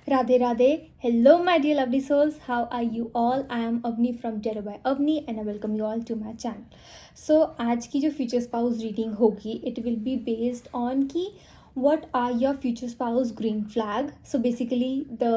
Radhe Radhe. Hello, my dear lovely souls. How are you all? I am Avni from Tarot by Avni and I welcome you all to my channel. So, आज की जो future spouse reading होगी, it will be based on कि what are your future spouse green flag. So basically, the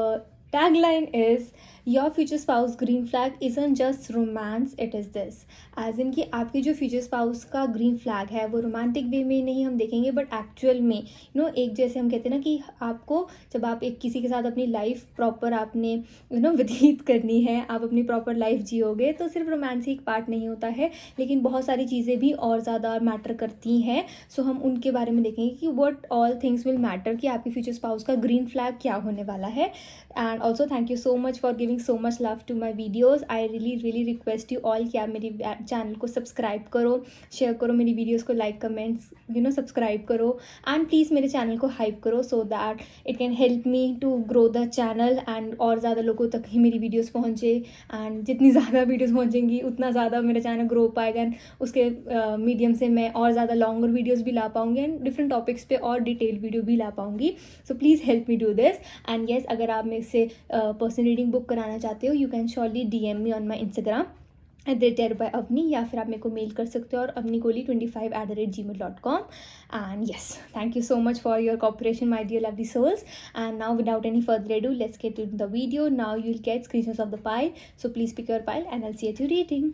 tagline is your future spouse green flag isn't just romance, it is this. As in कि आपके जो future spouse का green flag है वो romantic way में नहीं हम देखेंगे, बट एक्चुअल में एक जैसे हम कहते हैं ना कि आपको जब आप एक किसी के साथ अपनी लाइफ प्रॉपर आपने व्यतीत करनी है, आप अपनी प्रॉपर लाइफ जियोगे, तो सिर्फ रोमांस ही एक पार्ट नहीं होता है, लेकिन बहुत सारी चीज़ें भी और ज़्यादा मैटर करती हैं. सो हम उनके बारे में देखेंगे कि what all things will matter, कि आपके फ्यूचर स्पाउस का ग्रीन फ्लैग क्या होने वाला है. And also thank you so much for giving so much love to my videos. I really request you all कि आप मेरी चैनल को सब्सक्राइब करो, शेयर करो मेरी वीडियोस को, लाइक कमेंट्स सब्सक्राइब करो, एंड प्लीज़ मेरे चैनल को हाइप करो so that it can help me to grow the channel and और ज़्यादा लोगों तक ही मेरी वीडियोस पहुँचे. एंड जितनी ज़्यादा वीडियोस पहुँचेंगी उतना ज़्यादा मेरा चैनल ग्रो पाएगा एंड उसके मीडियम से मैं और ज़्यादा लॉन्गर वीडियोज़ भी ला पाऊँगी एंड डिफरेंट टॉपिक्स पे और डिटेल वीडियो भी ला पाऊँगी. So please help me do this. And yes, अगर आप मेरे से पर्सनल रीडिंग बुक कराना चाहते हो, you can surely DM me on my Instagram @tarot by Avni, या फिर आप मेरे को मेल कर सकते हो और avnikoli25@gmail.com. And yes, thank you so much for your cooperation, my dear lovely souls. And now without any further ado, let's get into the video. Now you'll get screenshots of the pile, so please pick your pile and I'll see you at your reading.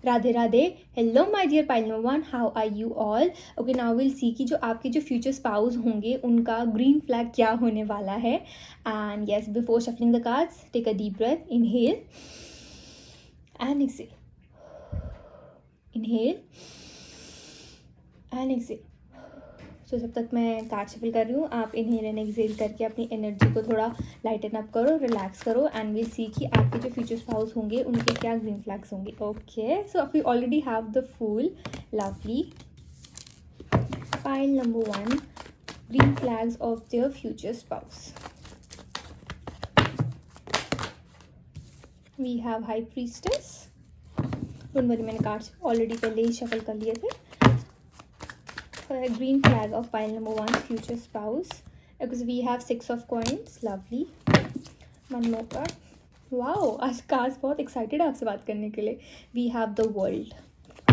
Radhe Radhe. Hello my dear pile number 1, how are you all. Okay, now will see कि जो आपके जो future spouse होंगे उनका green flag क्या होने वाला है. And yes, before shuffling the cards, take a deep breath, inhale and exhale, inhale and exhale. तो जब तक मैं कार्ड शफल कर रही हूँ, आप इनहेल एंड एक्सेल करके अपनी एनर्जी को थोड़ा लाइटन अप करो, रिलैक्स करो, एंड विल सी कि आपके जो फ्यूचर स्पाउस होंगे उनके क्या ग्रीन फ्लैग्स होंगे. Okay, so we already have the fool. Lovely. Pile number 1, green flags of their future spouse. We have high priestess. Don't worry, मैंने कार्ड्स ऑलरेडी पहले ही शफल कर लिए थे. Green flag of pile number 1, future spouse, because we have 6 of coins. Lovely. One more card. Wow, आज cards बहुत excited है आपसे बात करने के लिए. We have the world.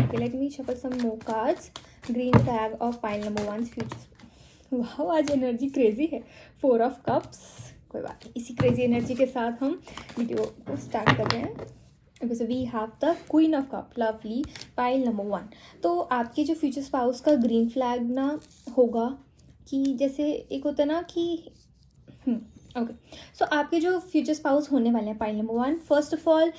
Okay, let me shuffle some more cards. Green flag of pile number 1, future spouse. Wow, आज energy crazy है. 4 of cups. कोई बात नहीं, इसी क्रेजी एनर्जी के साथ हम वीडियो को स्टार्ट कर रहे हैं. Okay, so we have the queen of cup. Lovely. Pile number 1. तो आपके जो फ्यूचर स्पाउस का ग्रीन फ्लैग ना होगा कि जैसे एक होता है ना कि ओके, सो आपके जो फ्यूचर स्पाउस होने वाले हैं pile number 1, first of all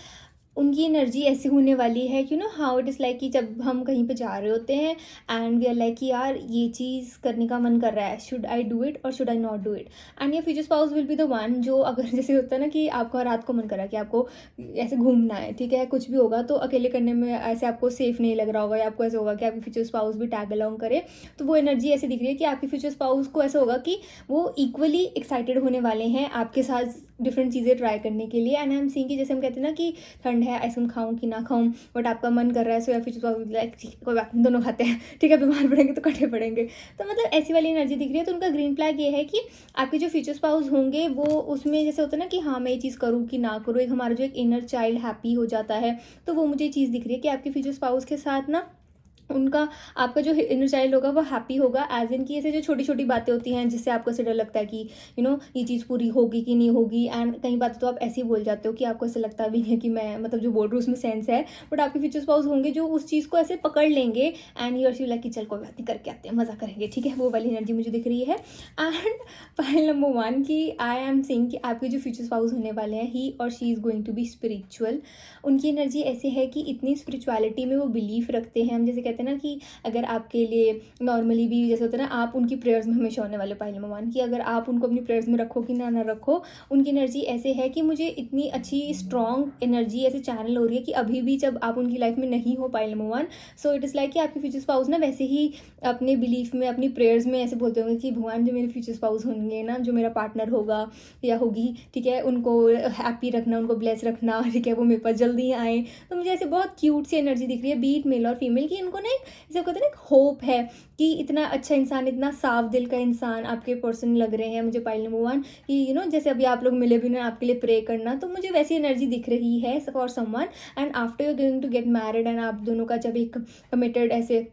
उनकी एनर्जी ऐसी होने वाली है कि हाउ इट इज़ लाइक कि जब हम कहीं पे जा रहे होते हैं एंड वी आर लाइक कि यार ये चीज़ करने का मन कर रहा है, शुड आई डू इट और should I not do it. And your future spouse will be the one जो, अगर जैसे होता है ना कि आपको रात को मन कर रहा है कि आपको ऐसे घूमना है, ठीक है, कुछ भी होगा, तो अकेले करने में ऐसे आपको सेफ नहीं लग रहा होगा, या आपको ऐसे होगा कि आपके फ्यूचर स्पाउस भी टैग अलोंग करे, तो वो एनर्जी ऐसे दिख रही है कि आपके फ्यूचर स्पाउस को ऐसा होगा कि वो इक्वली एक्साइटेड होने वाले हैं आपके साथ डिफरेंट चीज़ें ट्राई करने के लिए. एंड आई एम सीइंग कि जैसे हम कहते हैं ना कि ठंड है, आइसक्रीम खाऊं कि ना खाऊं, बट आपका मन कर रहा है, सो या फिर लाइक कोई बात नहीं, दोनों खाते हैं, ठीक है, बीमार पड़ेंगे तो कटे पड़ेंगे. तो मतलब ऐसी वाली एनर्जी दिख रही है. तो उनका ग्रीन फ्लैग ये है कि आपके जो फ्यूचर स्पाउस होंगे वो उसमें जैसे होता है ना कि हाँ मैं ये चीज़ करूँ कि ना करूँ, एक हमारा जो एक इनर चाइल्ड हैप्पी हो जाता है, तो वो मुझे चीज़ दिख रही है कि आपके फ्यूचर स्पाउस के साथ ना उनका आपका जो इनर चाइल्ड होगा वो हैप्पी होगा. एज इन की ऐसे जो छोटी छोटी बातें होती हैं जिससे आपको ऐसे डर लगता है कि ये चीज़ पूरी होगी कि नहीं होगी, एंड कई बातें तो आप ऐसे ही बोल जाते हो कि आपको ऐसे लगता भी नहीं है कि मैं मतलब जो बोल रही हूँ उसमें सेंस है, बट आपके फ्यूचर स्पाउस होंगे जो उस चीज़ को ऐसे पकड़ लेंगे एंड ही और शी लाइक कि चल कोई बात नहीं, करके आते हैं, मज़ा करेंगे, ठीक है, वो वाली एनर्जी मुझे दिख रही है. एंड पाइल नंबर 1 की आई एम सीइंग कि आपके जो फ्यूचर स्पाउस होने वाले हैं, ही और she is going to be spiritual. उनकी एनर्जी ऐसे है कि इतनी स्पिरिचुअलिटी में वो बिलीव रखते हैं, हम जैसे कहते हैं कहते हैं ना कि अगर आपके लिए नॉर्मली भी जैसे होता है ना, आप उनकी प्रेयर्स में हमेशा होने वाले पाइल नंबर 1, कि अगर आप उनको अपनी प्रेयर्स में रखो कि ना रखो, उनकी एनर्जी ऐसे है कि मुझे इतनी अच्छी स्ट्रॉन्ग एनर्जी ऐसे चैनल हो रही है कि अभी भी जब आप उनकी लाइफ में नहीं हो pile number 1, so it is like कि आपके फ्यूचर स्पाउस ना वैसे ही अपने बिलीफ में, अपनी प्रेयर्स में ऐसे बोलते होंगे कि भगवान जो मेरे फ्यूचर स्पाउस होंगे ना, जो मेरा पार्टनर होगा या होगी, ठीक है, उनको हैप्पी रखना, उनको ब्लेस रखना, ठीक है, वो मेरे पास जल्दी आए। तो मुझे ऐसे बहुत क्यूट सी एनर्जी दिख रही है, बीट मेल और फीमेल की, इनको ना एक जैसे कहते हैं ना एक होप है कि इतना अच्छा इंसान, इतना साफ दिल का इंसान आपके पर्सन लग रहे हैं मुझे पाइल नंबर 1, कि जैसे अभी आप लोग मिले भी ना, आपके लिए प्रे करना, तो मुझे वैसी एनर्जी दिख रही है for someone. And after you going to get married and आप दोनों का जब एक कमिटेड ऐसे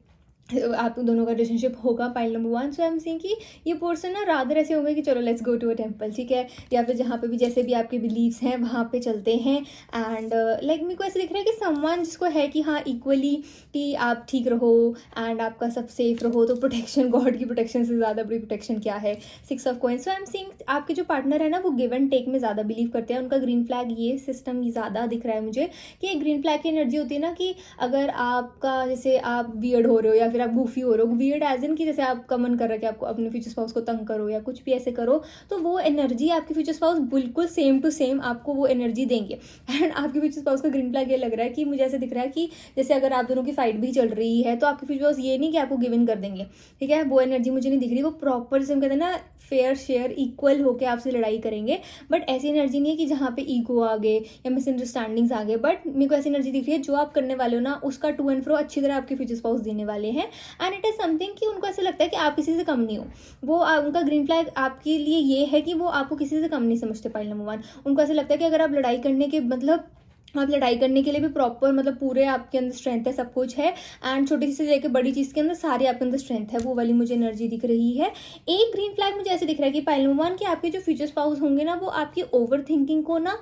आप दोनों का रिलेशनशिप होगा pile number 1, so I am saying कि ये पर्सन ना रादर ऐसे होंगे कि चलो let's go to a temple, ठीक है, या फिर जहाँ पे भी जैसे भी आपके बिलीव्स हैं वहाँ पे चलते हैं। एंड लाइक मेरे को ऐसे दिख रहा है कि समवन जिसको है कि हाँ इक्वली कि आप ठीक रहो एंड आपका सब सेफ रहो, तो प्रोटेक्शन, गॉड की प्रोटेक्शन से ज़्यादा बड़ी प्रोटेक्शन क्या है, 6 of coins. So I am saying आपके जो पार्टनर है ना वो गिव एंड टेक में ज़्यादा बिलीव करते हैं, उनका ग्रीन फ्लैग ये सिस्टम ज़्यादा दिख रहा है मुझे, कि एक ग्रीन फ्लैग की एनर्जी होती है ना कि अगर आपका जैसे आप वियर्ड हो रहे हो या फिर आप गूफी हो रहे हो, वियर्ड एज इन कि जैसे आपका मन कर रहा है कि आपको अपने फ्यूचर स्पाउस को तंग करो या कुछ भी ऐसे करो, तो वो एनर्जी आपके फ्यूचर स्पाउस बिल्कुल सेम टू सेम आपको वो एनर्जी देंगे। एंड आपके फ्यूचर स्पाउस का ग्रीन फ्लैग ये लग रहा है कि मुझे ऐसे दिख रहा है कि जैसे अगर आप दोनों की फाइट भी चल रही है तो आपके फ्यूचर स्पाउस ये नहीं कि आपको गिव इन कर देंगे, ठीक है, वो एनर्जी मुझे नहीं दिख रही, वो प्रॉपर जैसे हम कहते हैं ना फेयर शेयर इक्वल होकर आपसे लड़ाई करेंगे। बट ऐसी एनर्जी नहीं है कि जहाँ पे ईगो आ गए या मिसअंडरस्टैंडिंग्स आ गए, बट मेरे को ऐसी एनर्जी दिख रही है जो आप करने वाले हो ना उसका टू एंड फ्रो अच्छी तरह आपके फ्यूचर स्पाउस देने वाले हैं। एंड इट इज़ समथिंग कि उनको ऐसा लगता है कि आप किसी से कम नहीं हो, वो उनका ग्रीन फ्लैग आपके लिए ये है कि वो आपको किसी से कम नहीं समझते पाइल नंबर 1। उनको ऐसा लगता है कि अगर आप लड़ाई करने के मतलब आप लड़ाई करने के लिए भी प्रॉपर मतलब पूरे आपके अंदर स्ट्रेंथ है, सब कुछ है, एंड छोटी से लेकर बड़ी चीज़ के अंदर सारी आपके अंदर स्ट्रेंथ है, वो वाली मुझे एनर्जी दिख रही है। एक ग्रीन फ्लैग मुझे ऐसे दिख रहा है कि पाइल नंबर 1 कि आपके जो फ्यूचर स्पाउस होंगे ना वो आपकी ओवर थिंकिंग को ना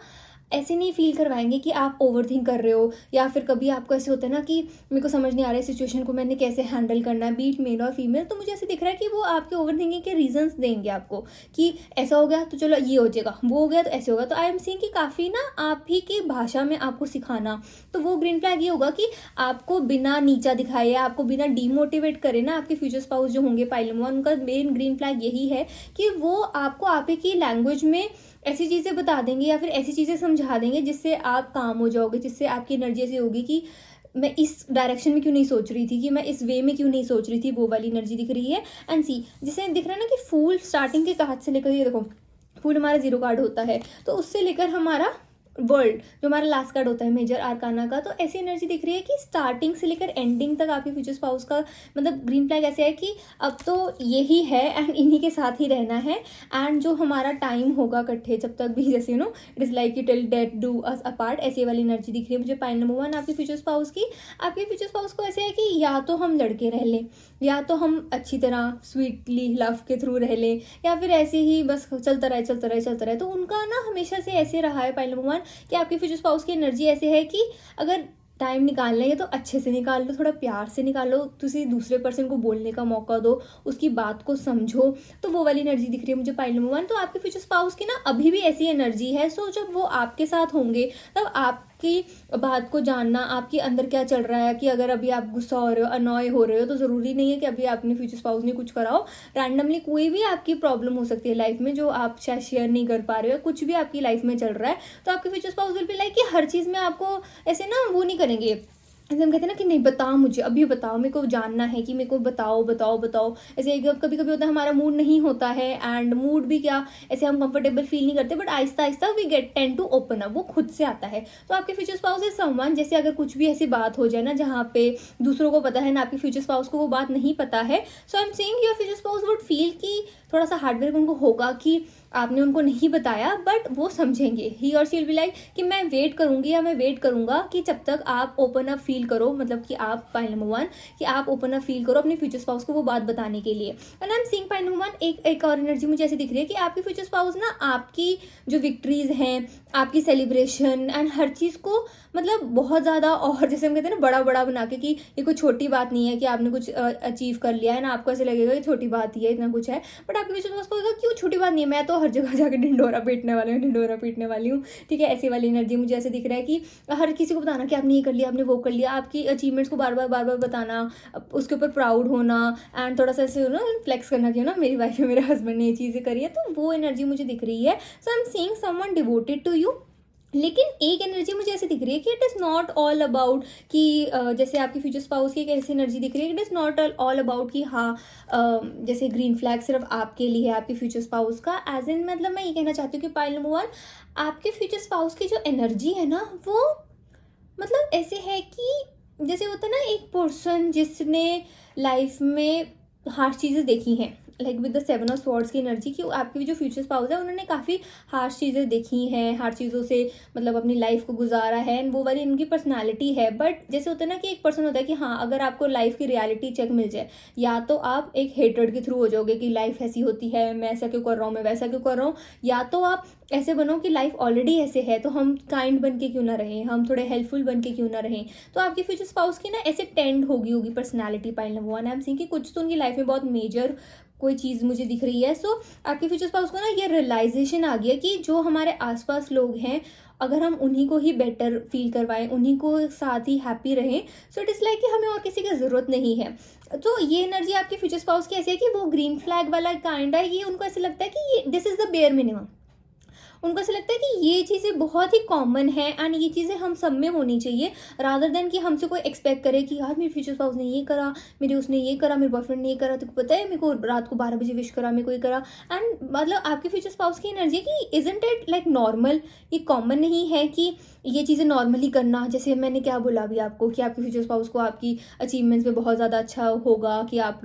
ऐसे नहीं फील करवाएंगे कि आप ओवर थिंक कर रहे हो, या फिर कभी आपको ऐसे होता है ना कि मेरे को समझ नहीं आ रहा है सिचुएशन को मैंने कैसे हैंडल करना है, बीट मेल और फीमेल। तो मुझे ऐसे दिख रहा है कि वो आपके ओवर थिंकिंग के रीजंस देंगे आपको कि ऐसा हो गया तो चलो ये हो जाएगा, वो हो गया तो ऐसे होगा। तो आई एम सीइंग कि काफ़ी ना आप ही की भाषा में आपको सिखाना, तो वो ग्रीन फ्लैग ये होगा कि आपको बिना नीचा दिखाए, आपको बिना डीमोटिवेट करे ना आपके फ्यूचर स्पाउस जो होंगे पाइल नंबर 1, उनका मेन ग्रीन फ्लैग यही है कि वो आपको आप ही की लैंग्वेज में ऐसी चीज़ें बता देंगे या फिर ऐसी चीज़ें समझा देंगे जिससे आप काम हो जाओगे, जिससे आपकी एनर्जी ऐसी होगी कि मैं इस डायरेक्शन में क्यों नहीं सोच रही थी, कि मैं इस वे में क्यों नहीं सोच रही थी, वो वाली एनर्जी दिख रही है। एंड सी जिसे दिख रहा है ना कि फूल स्टार्टिंग के कार्ड से लेकर, ये देखो फूल हमारा 0 कार्ड होता है, तो उससे लेकर हमारा वर्ल्ड जो हमारा लास्ट कार्ड होता है मेजर आर्काना का, तो ऐसी एनर्जी दिख रही है कि स्टार्टिंग से लेकर एंडिंग तक आपके फ्यूचर स्पाउस का मतलब ग्रीन फ्लैग ऐसे है कि अब तो यही है एंड इन्हीं के साथ ही रहना है। एंड जो हमारा टाइम होगा इकट्ठे जब तक भी, जैसे it is like till death do us apart, ऐसी वाली एनर्जी दिख रही है मुझे पाइल नंबर 1 आपके फ्यूचर स्पाउस की। आपके फ्यूचर स्पाउस को ऐसे है कि या तो हम लड़के रह लें, या तो हम अच्छी तरह स्वीटली लव के थ्रू रह लें, या फिर ऐसे ही बस चलता रहे चलता रहे चलता रहे। तो उनका ना हमेशा से ऐसे रहा है पाइल नंबर 1 कि आपके फ्यूचर स्पाउस की एनर्जी ऐसे है कि अगर टाइम निकालना है तो अच्छे से निकाल लो, थोड़ा प्यार से निकालो, किसी दूसरे पर्सन को बोलने का मौका दो, उसकी बात को समझो, तो वो वाली एनर्जी दिख रही है मुझे पाइल नंबर 1। तो आपके फ्यूचर स्पाउस की ना अभी भी ऐसी एनर्जी है। सो जब वो आपके साथ होंगे तब आपकी बात को जानना, आपके अंदर क्या चल रहा है, कि अगर अभी आप गुस्सा हो रहे हो, अनॉय हो रहे हो, तो ज़रूरी नहीं है कि अभी आपने फ्यूचर स्पाउस ने कुछ कराओ। रैंडमली कोई भी आपकी प्रॉब्लम हो सकती है लाइफ में जो आप शायद शेयर नहीं कर पा रहे हो, कुछ भी आपकी लाइफ में चल रहा है, तो आपके future spouse will be like कि हर चीज़ में आपको ऐसे ना वो नहीं करेंगे, ऐसे हम कहते हैं ना कि नहीं बताओ, मुझे अभी बताओ, मेरे को जानना है, कि मेरे को बताओ बताओ बताओ। ऐसे कभी कभी होता है हमारा मूड नहीं होता है, एंड मूड भी क्या ऐसे हम कंफर्टेबल फील नहीं करते, बट आहिस्ता आहिस्ता we get tend to open up, वो खुद से आता है। तो आपके फ्यूचर स्पाउस इज समवन, जैसे अगर कुछ भी ऐसी बात हो जाए ना जहाँ पे दूसरों को पता है ना, आपके फ्यूचर स्पाउस को वो बात नहीं पता है, so I am saying your future spouse would feel कि थोड़ा सा हार्डवर्क उनको होगा कि आपने उनको नहीं बताया, बट वो समझेंगे। ही और शी विल बी लाइक कि मैं वेट करूंगी या मैं वेट करूंगा कि जब तक आप ओपन अप फील करो, मतलब कि आप पाइल नंबर 1 कि आप ओपन अप फील करो अपने फ्यूचर स्पाउस को वो बात बताने के लिए। And I am seeing pile number 1 एक और एनर्जी मुझे ऐसी दिख रही है कि आपके फ्यूचर स्पाउस ना आपकी जो विक्ट्रीज हैं, आपकी सेलिब्रेशन एंड हर चीज़ को मतलब बहुत ज़्यादा, और जैसे हम कहते हैं ना बड़ा बड़ा बना के कि ये कोई छोटी बात नहीं है कि आपने कुछ अचीव कर लिया है ना, आपको ऐसे लगेगा कि छोटी बात ही है, इतना कुछ है, बट आपके फ्यूचर स्पाउस को क्यों छोटी बात नहीं है, मैं तो हर जगह जाके ढिंढोरा पीटने वाली हूँ, ठीक है, ऐसी वाली एनर्जी मुझे ऐसे दिख रहा है कि हर किसी को बताना कि आपने ये कर लिया, आपने वो कर लिया, आपकी अचीवमेंट्स को बार बार बताना, उसके ऊपर प्राउड होना एंड थोड़ा सा ऐसे ना फ्लेक्स करना कि ना मेरी वाइफ है, मेरे हस्बैंड ने ये चीज़ें करी है, तो वो एनर्जी मुझे दिख रही है। So I am seeing someone devoted to you. लेकिन एक एनर्जी मुझे ऐसे दिख रही है कि it is not all about कि जैसे आपकी फ्यूचर स्पाउस की एक ऐसी एनर्जी दिख रही है, it is not all about कि हाँ जैसे ग्रीन फ्लैग सिर्फ आपके लिए है, आपके फ्यूचर स्पाउस का, एज इन मतलब मैं ये कहना चाहती हूँ कि पाइल नंबर 1, आपके फ्यूचर स्पाउस की जो एनर्जी है ना वो मतलब ऐसे है कि जैसे होता है ना एक पर्सन जिसने लाइफ में हार्श चीज़ें देखी हैं, like with the 7 of swords की एनर्जी की आपकी जो फ्यूचर स्पाउस है उन्होंने काफ़ी हार्श चीज़ें देखी हैं, हार्श चीज़ों से मतलब अपनी लाइफ को गुजारा है, एंड वो वाली उनकी पर्सनालिटी है। बट जैसे होता है ना कि एक पर्सन होता है कि हाँ अगर आपको लाइफ की रियलिटी चेक मिल जाए, या तो आप एक हेटर्ड के थ्रू हो जाओगे कि लाइफ ऐसी होती है, मैं ऐसा क्यों कर रहा हूँ, मैं वैसा क्यों कर रहा हूँ, या तो आप ऐसे बनो कि लाइफ ऑलरेडी ऐसे है तो हम काइंड बन के क्यों ना रहें, हम थोड़े हेल्पफुल बन के क्यों ना रहें। तो आपकी फ्यूचर स्पाउस की ना ऐसे टेंड होगी personality pile number 1। I am seeing कि कुछ तो उनकी लाइफ में बहुत मेजर कोई चीज़ मुझे दिख रही है। सो आपके फ्यूचर स्पाउस को ना ये रियलाइजेशन आ गया कि जो हमारे आसपास लोग हैं अगर हम उन्हीं को ही बेटर फील करवाएं, उन्हीं को साथ ही हैप्पी रहें, सो इट इज़ लाइक कि हमें और किसी की ज़रूरत नहीं है। तो ये एनर्जी आपके फ्यूचर स्पाउस की ऐसी है कि वो ग्रीन फ्लैग वाला काइंड है, ये उनको ऐसे लगता है कि ये this is the bare minimum. उनको ऐसा लगता है कि ये चीज़ें बहुत ही कॉमन है एंड ये चीज़ें हम सब में होनी चाहिए, रादर देन कि हमसे कोई एक्सपेक्ट करे कि यार मेरे फ्यूचर स्पाउस ने ये करा, मेरे उसने ये करा, मेरे बॉयफ्रेंड ने ये करा, तो पता है मेरे को रात को 12 बजे विश करा, मेरे को ये करा। एंड मतलब आपके फ्यूचर स्पाउस की एनर्जी कि इजंट इट लाइक नॉर्मल, ये कॉमन नहीं है कि ये चीज़ें नॉर्मली करना। जैसे मैंने क्या बोला अभी आपको कि आपके फ्यूचर स्पाउस को आपकी अचीवमेंट्स में बहुत ज़्यादा अच्छा होगा, कि आप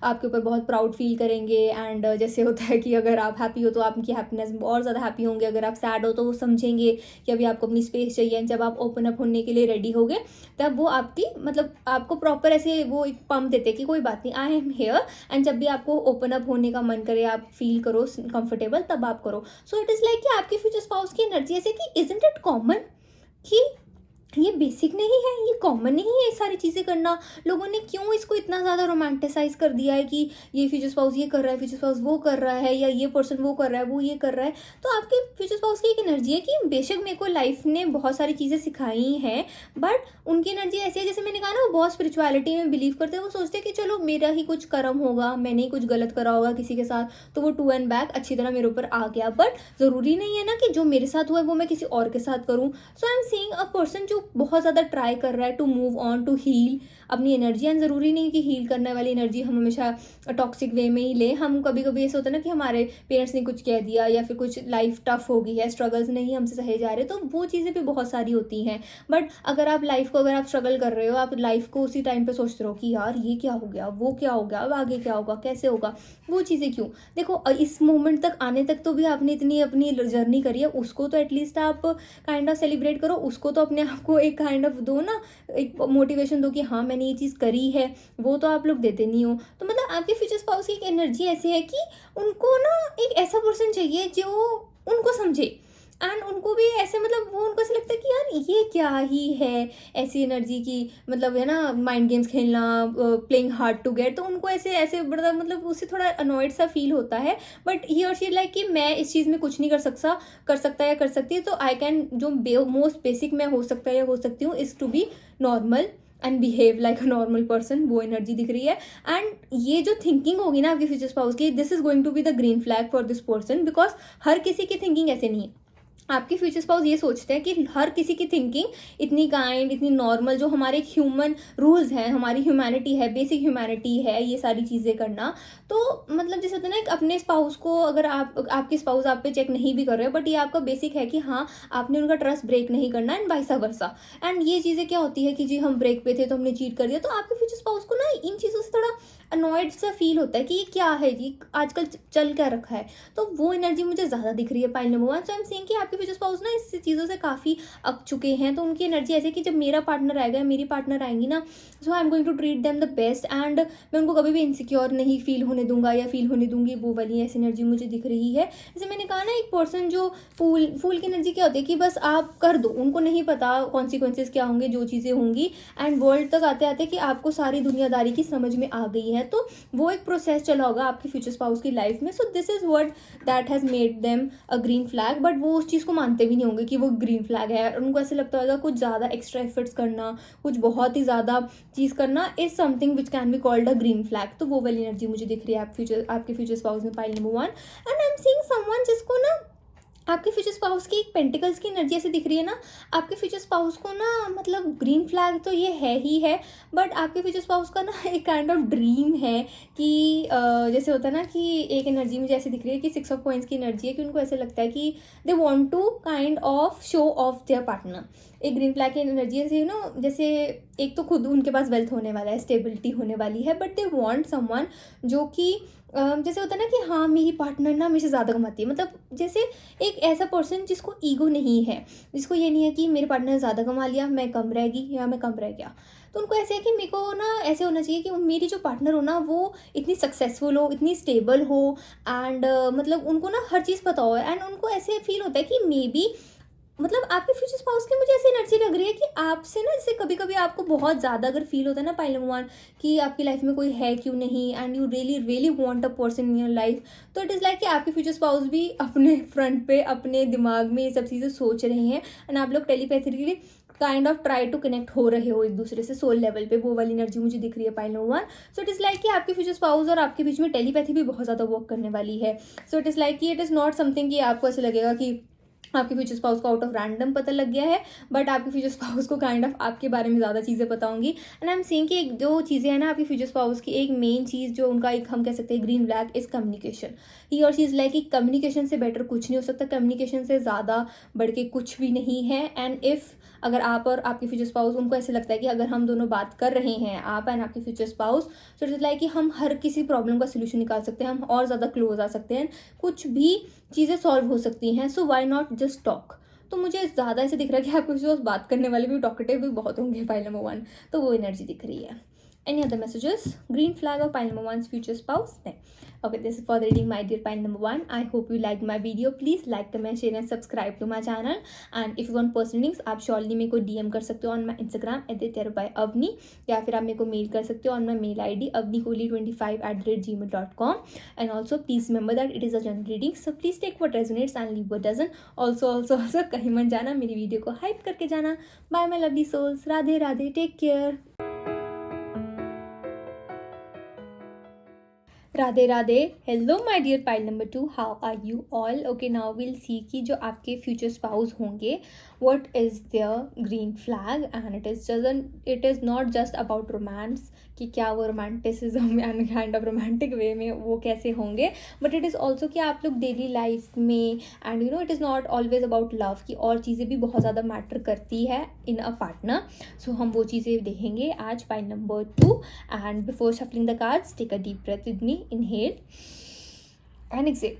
आपके ऊपर बहुत प्राउड फील करेंगे, एंड जैसे होता है कि अगर आप हैप्पी हो तो आप उनकी हैप्पीनेस में और ज़्यादा हैप्पी होंगे, अगर आप सैड हो तो वो समझेंगे कि अभी आपको अपनी स्पेस चाहिए, एंड जब आप ओपन अप होने के लिए रेडी हो गए तब वो आपकी मतलब आपको प्रॉपर ऐसे वो एक पंप देते कि कोई बात नहीं, आई एम हेयर, एंड जब भी आपको ओपन अप होने का मन करे, आप फील करो कंफर्टेबल, तब आप करो। सो इट इज़ लाइक कि आपके फ्यूचर स्पाउस की एनर्जी ऐसे कि इजंट इट कॉमन कि ये बेसिक नहीं है, ये कॉमन नहीं है ये सारी चीज़ें करना। लोगों ने क्यों इसको इतना ज़्यादा रोमांटिसाइज कर दिया है कि ये फ्यूचर स्पाउस ये कर रहा है, फ्यूचर स्पाउस वो कर रहा है, या ये पर्सन वो कर रहा है, वो ये कर रहा है। तो आपके फ्यूचर स्पाउस की एक एनर्जी है कि बेशक मेरे को लाइफ ने बहुत सारी चीज़ें सिखाई हैं, बट उनकी एनर्जी ऐसी है, जैसे मैंने कहा ना, वो बहुत स्पिरिचुअलिटी में बिलीव करते हैं। वो सोचते हैं कि चलो मेरा ही कुछ कर्म होगा, मैंने ही कुछ गलत करा होगा किसी के साथ, तो वो टू एंड बैक अच्छी तरह मेरे ऊपर आ गया। बट ज़रूरी नहीं है ना कि जो मेरे साथ हुआ है वो मैं किसी और के साथ करूँ। So I am seeing a person जो बहुत ज़्यादा ट्राई कर रहा है to move on, to heal अपनी एनर्जी। एंड ज़रूरी नहीं कि हील करने वाली एनर्जी हम हमेशा टॉक्सिक वे में ही लें। हम कभी कभी ऐसा होता है ना कि हमारे पेरेंट्स ने कुछ कह दिया, या फिर कुछ लाइफ टफ हो गई है, स्ट्रगल्स नहीं हमसे सहे जा रहे, तो वो चीज़ें भी बहुत सारी होती हैं। बट अगर आप लाइफ को, अगर आप स्ट्रगल कर रहे हो, आप लाइफ को उसी टाइम पे सोचते रहो कि यार ये क्या हो गया, वो क्या हो गया, अब आगे क्या होगा, कैसे होगा, वो चीज़ें क्यों। देखो इस मोमेंट तक आने तक तो भी आपने इतनी अपनी जर्नी करी है, उसको तो एटलीस्ट आप काइंड ऑफ सेलिब्रेट करो, उसको तो अपने आप को एक काइंड ऑफ दो ना, एक मोटिवेशन दो कि हाँ मैंने ये चीज़ करी है। वो तो आप लोग देते नहीं हो। तो मतलब आपके फ्यूचर स्पाउस की एक एनर्जी ऐसी है कि उनको ना एक ऐसा पर्सन चाहिए जो उनको समझे, एंड उनको भी ऐसे मतलब वो उनको ऐसे लगता है कि यार ये क्या ही है, ऐसी एनर्जी की मतलब है ना, माइंड गेम्स खेलना, प्लेइंग हार्ड टू गेट, तो उनको ऐसे ऐसे बड़ा मतलब उससे थोड़ा अनॉयड सा फील होता है। बट ही और शी लाइक कि मैं इस चीज़ में कुछ नहीं कर सकता या कर सकती है, तो आई कैन जो मोस्ट बेसिक मैं हो सकता है या हो सकती हूँ is to be normal and behave like a normal person. वो एनर्जी दिख रही है। एंड ये जो थिंकिंग होगी ना आपकी फ्यूचर स्पाउस की, this is going to be the green flag for this person, because हर किसी की थिंकिंग ऐसे नहीं है। आपके फ्यूचर स्पाउस ये सोचते हैं कि हर किसी की थिंकिंग इतनी काइंड, इतनी नॉर्मल, जो हमारे ह्यूमन रूल्स हैं, हमारी ह्यूमैनिटी है, बेसिक ह्यूमैनिटी है ये सारी चीज़ें करना। तो मतलब जैसे होता है ना, एक अपने स्पाउस को अगर आपके स्पाउस आप पे चेक नहीं भी कर रहे हो, बट ये आपका बेसिक है कि हाँ आपने उनका ट्रस्ट ब्रेक नहीं करना, एंड वाइसा वर्सा। एंड ये चीज़ें क्या होती है कि जी हम ब्रेक पे थे तो हमने चीट कर दिया, तो आपके फ्यूचर स्पाउस को ना इन चीज़ों से थोड़ा अनॉयड सा फील होता है कि ये क्या है जी, आजकल चल क्या रखा है। तो वो एनर्जी मुझे ज़्यादा दिख रही है pile number 1। So I am saying कि आपके फ्यूचर स्पाउस ना इस चीज़ों से काफ़ी अक चुके हैं। तो उनकी एनर्जी ऐसे कि जब मेरा पार्टनर आएगा, मेरी पार्टनर आएंगी ना, so I am going to treat them the best, and मैं उनको कभी भी इनसिक्योर नहीं फील होने दूंगा या फील होने दूंगी। वो वाली ऐसी एनर्जी मुझे दिख रही है। जैसे मैंने कहा ना, एक पर्सन जो फूल की एनर्जी क्या होती है कि बस आप कर दो, उनको नहीं पता कॉन्सिक्वेंसेज क्या होंगे, जो चीज़ें होंगी। एंड वर्ल्ड तक आते आते कि आपको सारी दुनियादारी की समझ में आ गई है। है, तो वो एक प्रोसेस चला होगा आपके फ्यूचर स्पाउस की लाइफ में. So this is what that has made them a green flag. But वो उस चीज़ को मानते भी नहीं होंगे कि वो ग्रीन फ्लैग है. उनको ऐसे लगता होगा कुछ ज़्यादा एक्स्ट्रा एफर्ट्स करना, कुछ बहुत ही ज़्यादा चीज़ करना is something which can be called a green flag. तो वो वाली एनर्जी मुझे दिख रही है आपके फ्यूचर स्पाउस में, pile number 1. And I am seeing someone जिसको ना आपके फ्यूचर स्पाउस की एक पेंटिकल्स की एनर्जी ऐसे दिख रही है ना. आपके फ्यूचर स्पाउस को ना मतलब ग्रीन फ्लैग तो ये है ही है, बट आपके फ्यूचर स्पाउस का ना एक काइंड ऑफ ड्रीम है कि जैसे होता है ना कि एक एनर्जी मुझे ऐसे दिख रही है कि 6 ऑफ कॉइंस की एनर्जी है कि उनको ऐसे लगता है कि they want to kind of show off their partner. एक ग्रीन फ्लैग की एनर्जी ऐसे जैसे एक तो खुद उनके पास वेल्थ होने वाला है, स्टेबिलिटी होने वाली है, बट दे वांट समवन जो कि जैसे होता है ना कि हाँ मेरी पार्टनर ना मेरे से ज़्यादा कमाती है. मतलब जैसे एक ऐसा पर्सन जिसको ईगो नहीं है, जिसको ये नहीं है कि मेरे पार्टनर ने ज़्यादा कमा लिया मैं कम रहेगी या मैं कम रह गया. तो उनको ऐसे है कि मेरे को ना ऐसे होना चाहिए कि मेरी जो पार्टनर हो ना वो इतनी सक्सेसफुल हो, इतनी स्टेबल हो, एंड मतलब उनको ना हर चीज़ पता हो. एंड उनको ऐसे फील होता है कि मे बी मतलब आपके फ्यूचर स्पाउस की मुझे ऐसी एनर्जी लग रही है कि आपसे ना जैसे कभी कभी आपको बहुत ज़्यादा अगर फील होता है ना पाइल नंबर 1 कि आपकी लाइफ में कोई है क्यों नहीं, and you really really want a person in your life. तो इट इज़ लाइक कि आपके फ्यूचर स्पाउस भी अपने फ्रंट पे अपने दिमाग में ये सब चीज़ें सोच रहे हैं, एंड आप लोग telepathically kind of try to connect हो रहे हो एक दूसरे से सोल लेवल पे. वो वाली एनर्जी मुझे दिख रही है pile number 1. So it is like कि आपके फ्यूचर स्पाउस और आपके बीच में टेलीपैथी भी बहुत ज़्यादा वर्क करने वाली है. सो इट इज़ लाइक कि इट इज़ नॉट समथिंग कि आपको ऐसे लगेगा कि आपके फ्यूचर स्पाउस को आउट ऑफ रैंडम पता लग गया है, बट आपके फ्यूचर स्पाउस को काइंड ऑफ आपके बारे में ज़्यादा चीज़ें पता होंगी. एंड आई एम सेइंग कि एक दो चीज़ें हैं ना आपके फ्यूचर स्पाउस की. एक मेन चीज़ जो उनका एक हम कह सकते हैं ग्रीन फ्लैग इज़ कम्युनिकेशन. ही और चीज़ लाइक कि कम्युनिकेशन से बेटर कुछ नहीं हो सकता, कम्युनिकेशन से ज़्यादा बढ़ के कुछ भी नहीं है. एंड इफ़ अगर आप और आपके फ्यूचर स्पाउस उनको ऐसे लगता है कि अगर हम दोनों बात कर रहे हैं, आप एंड आपके फ्यूचर स्पाउस, तो इट इज़ लाइक कि हम हर किसी प्रॉब्लम का सोल्यूशन निकाल सकते हैं, हम और ज़्यादा क्लोज आ सकते हैं, कुछ भी चीज़ें सॉल्व हो सकती हैं. सो वाई नॉट जस्ट टॉक. तो मुझे ज़्यादा ऐसे दिख रहा है कि आपके फ्यूचर बात करने वाले भी टॉकेटिव भी बहुत होंगे पाइल नंबर 1. तो वो एनर्जी दिख रही है. Any other messages? Green flag or pile number 1's future spouse? No. Okay, this is for the reading, my dear pile number 1. I hope you liked my video. Please like, comment, share and subscribe to my channel. And if you want personal links, आप surely मेरे को DM कर सकते हो on my Instagram @terrobyavni, या फिर आप मेरे को मेल कर सकते हो on my mail ID avnikoli25@gmail.com. And also please remember that it is a general reading, so please take what resonates and leave what doesn't. Also कहीं मत जाना, मेरी वीडियो को hype करके जाना. Bye my lovely souls. Radhe Radhe. Take care. Radhe Radhe. Hello my dear pile number 2, how are you all. Okay, now will see कि जो आपके फ्यूचर स्पाउस होंगे what is their green flag. And it is not just about romance कि क्या वो romanticism and kind of romantic way में वो कैसे होंगे, बट इट इज़ ऑल्सो कि आप लोग डेली लाइफ में, and it is not always about love की और चीज़ें भी बहुत ज़्यादा मैटर करती है इन अ पार्टनर. सो हम वो चीज़ें देखेंगे आज pile number 2. And before shuffling the cards, take a deep breath with me. Inhale and exhale.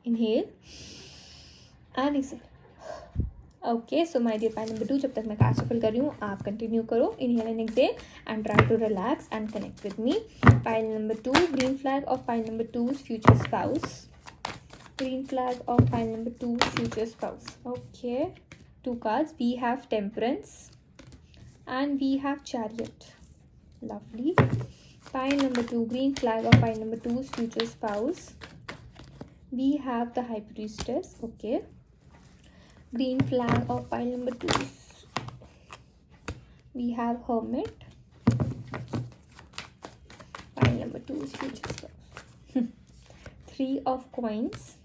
Inhale and exhale. Okay, so my dear pile number 2, जब तक मैं कार्ड सफल कर रही हूँ आप कंटिन्यू करो. Inhale and exhale and try to relax and connect with me. Pile number 2, green flag of pile number 2's future spouse. Green flag of pile number 2's future spouse. Okay, 2 cards. We have Temperance and we have Chariot. Lovely. Pile number 2, green flag of pile number 2's future spouse. We have the High Priestess. Okay. Green flag of pile number 2. We have Hermit. Pile number 2's future spouse. 3 of Coins.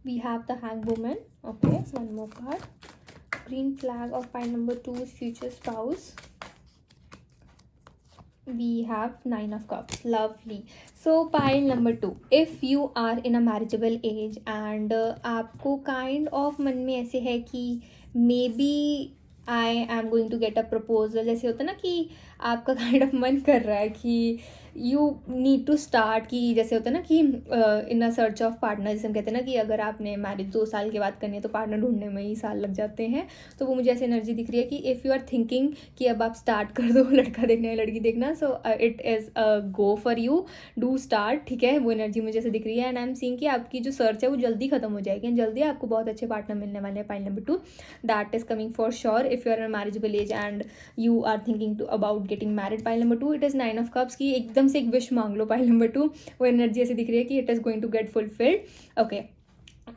We have the Hanged Woman. Okay, one more card. Green flag of pile number 2's future spouse. We have 9 of Cups. Lovely. So pile number 2, if you are in a marriageable age and आपको kind of मन में ऐसे है कि maybe I am going to get a proposal. जैसे होता है ना कि आपका काइंड ऑफ मन कर रहा है कि यू नीड टू स्टार्ट, कि जैसे होता है ना कि इन अ सर्च ऑफ पार्टनर, जैसे हम कहते हैं ना कि अगर आपने मैरिज 2 साल के बाद करनी है तो पार्टनर ढूंढने में ही साल लग जाते हैं। तो वो मुझे ऐसी एनर्जी दिख रही है कि इफ़ यू आर थिंकिंग कि अब आप स्टार्ट कर दो लड़का देखना है लड़की देखना, so it is a go for you, do start, ठीक है। वो एनर्जी मुझे ऐसे दिख रही है एंड आई एम सीइंग कि आपकी जो सर्च है वो जल्दी खत्म हो जाएगी एंड जल्दी आपको बहुत अच्छे पार्टनर मिलने वाले हैं। Pile number 2, that is coming for sure if you are in marriageable age and you are thinking to about getting married. Pile number 2, it is 9 of cups की एकदम से एक विश मांग लो। पाइल नंबर 2, वो energy ऐसे दिख रही है कि it is going to get fulfilled. Okay,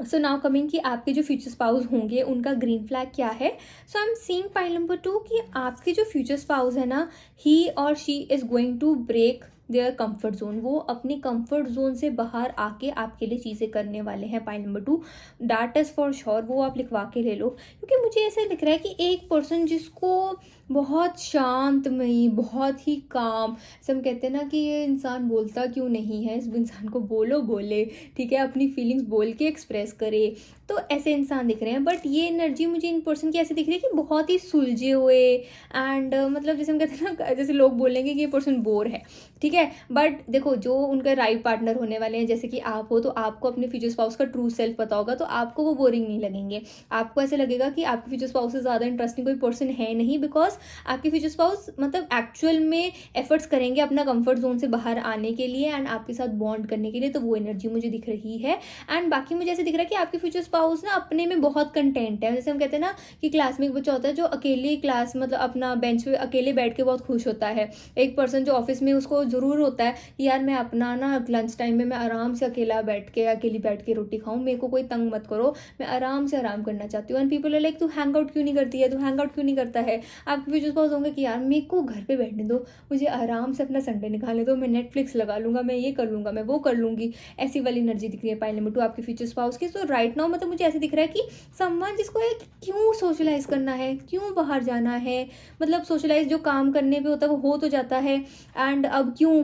so now coming कि आपके जो फ्यूचर स्पाउस होंगे उनका ग्रीन फ्लैग क्या है। So I am seeing pile number 2 कि आपके जो फ्यूचर स्पाउस है ना, ही और she is going to break their comfort zone. वो अपनी कंफर्ट जोन से बाहर आके आपके लिए चीज़ें करने वाले हैं। Pile number 2, that is for sure, वो आप लिखवा के ले लो, क्योंकि मुझे ऐसा दिख रहा है कि एक पर्सन जिसको बहुत शांतमयी, बहुत ही काम, जैसे हम कहते हैं ना कि ये इंसान बोलता क्यों नहीं है, इस इंसान को बोले, ठीक है, अपनी फीलिंग्स बोल के एक्सप्रेस करे, तो ऐसे इंसान दिख रहे हैं। बट ये एनर्जी मुझे इन पर्सन की ऐसे दिख रही है कि बहुत ही सुलझे हुए एंड मतलब जैसे हम कहते हैं ना, जैसे लोग बोलेंगे कि ये पर्सन बोर है, ठीक है। बट देखो, जो उनका राइट पार्टनर होने वाले हैं, जैसे कि आप हो, तो आपको अपने फ्यूचर स्पाउस का ट्रू सेल्फ पता होगा, तो आपको वो बोरिंग नहीं लगेंगे। आपको ऐसे लगेगा कि आपके फ्यूचर स्पाउस से ज़्यादा इंटरेस्टिंग कोई पर्सन है नहीं, बिकॉज आपके फ्यूचर स्पाउस मतलब एक्चुअल में एफर्ट्स करेंगे अपना कंफर्ट जोन से बाहर आने के लिए एंड आपके साथ बॉन्ड करने के लिए। तो वो एनर्जी मुझे दिख रही है। एंड बाकी मुझे ऐसे दिख रहा है कि आपके फ्यूचर स्पाउस ना अपने में बहुत कंटेंट है। जैसे हम कहते हैं ना कि क्लास में एक बच्चा होता है जो अकेले क्लास मतलब अपना बेंच पे अकेले बैठ के बहुत खुश होता है। एक पर्सन जो ऑफिस में उसको ज़रूर होता है कि यार मैं अपना ना लंच टाइम में मैं आराम से अकेली बैठ के रोटी खाऊं, मेरे को कोई तंग मत करो, मैं आराम से आराम करना चाहती हूँ। एंड पीपल आर लाइक, तू हैंग आउट क्यों नहीं करती है, तू हैंग आउट क्यों नहीं करता है। आपके फ्यूचर स्पाउस होंगे कि यार मेरे को घर पे बैठने दो, मुझे आराम से अपना संडे निकालने दो, मैं नेटफ्लिक्स लगा लूंगा, मैं ये कर लूंगा, मैं वो कर लूंगी। ऐसी वाली एनर्जी दिख रही है पाइल नंबर 2 आपके फ्यूचर स्पाउस की। तो राइट नाउ मतलब मुझे ऐसे दिख रहा है कि समवन जिसको एक क्यों सोशलाइज करना है, क्यों बाहर जाना है, मतलब सोशलाइज जो काम करने पे होता है वो हो तो जाता है, एंड अब क्यों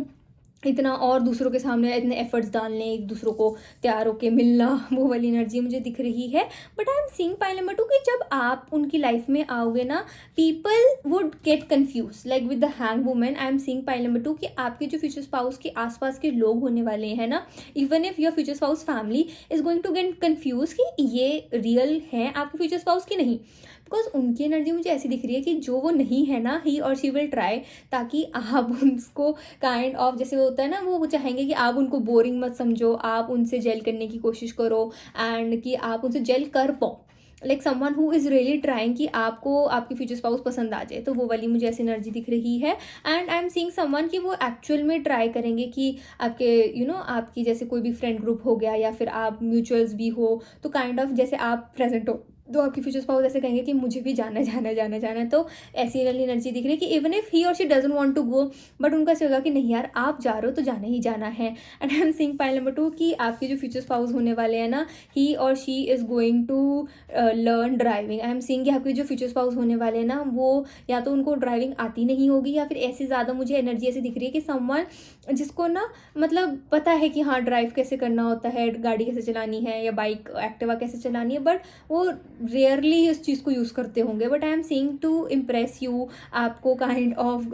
इतना और दूसरों के सामने इतने एफर्ट्स डालने, एक दूसरों को तैयार होके मिलना, वो वाली एनर्जी मुझे दिख रही है। But I am seeing pile number 2 कि जब आप उनकी लाइफ में आओगे ना, people would get confuse like with the hang women. I am seeing pile number 2 कि आपके जो फ्यूचर स्पाउस के आसपास के लोग होने वाले हैं ना, even if your future spouse family is going to get confuse कि ये रियल है आपके फ्यूचर स्पाउस की नहीं, बिकॉज उनकी एनर्जी मुझे ऐसी दिख रही है कि जो वो नहीं है ना, ही और शी विल ट्राई, ताकि आप उनको काइंड ऑफ जैसे वो होता है ना, वो चाहेंगे कि आप उनको बोरिंग मत समझो, आप उनसे जेल करने की कोशिश करो एंड कि आप उनसे जेल कर पाओ, like someone who is really trying कि आपको आपकी फ्यूचर स्पाउस पसंद आ जाए। तो वो वाली मुझे ऐसी एनर्जी दिख रही है। And I am seeing someone कि वो एक्चुअल में ट्राई करेंगे कि आपके आपकी जैसे कोई भी फ्रेंड ग्रुप हो गया या फिर आप म्यूचुअल्स भी हो, तो काइंड ऑफ जैसे आप प्रेजेंट हो तो आपकी फ्यूचर स्पाउस ऐसे कहेंगे कि मुझे भी जाना है। तो ऐसी वाली एनर्जी दिख रही है कि इवन इफ ही और she doesn't want to go, but उनका ऐसे होगा कि नहीं यार आप जा रहे हो तो जाना ही जाना है। And I am seeing pile number 2 कि आपके जो फ्यूचर स्पाउस होने वाले हैं ना, ही और she is going to learn driving. I am seeing कि आपके जो फ्यूचर स्पाउस होने वाले हैं ना, वो या तो उनको ड्राइविंग आती नहीं होगी या फिर ऐसी ज़्यादा मुझे एनर्जी ऐसी दिख रही है कि समवन जिसको ना मतलब पता है कि हाँ ड्राइव कैसे करना होता है, गाड़ी कैसे चलानी है या बाइक एक्टिवा कैसे चलानी है, बट वो रेयरली इस चीज़ को यूज़ करते होंगे। But I am seeing to impress you, आपको काइंड ऑफ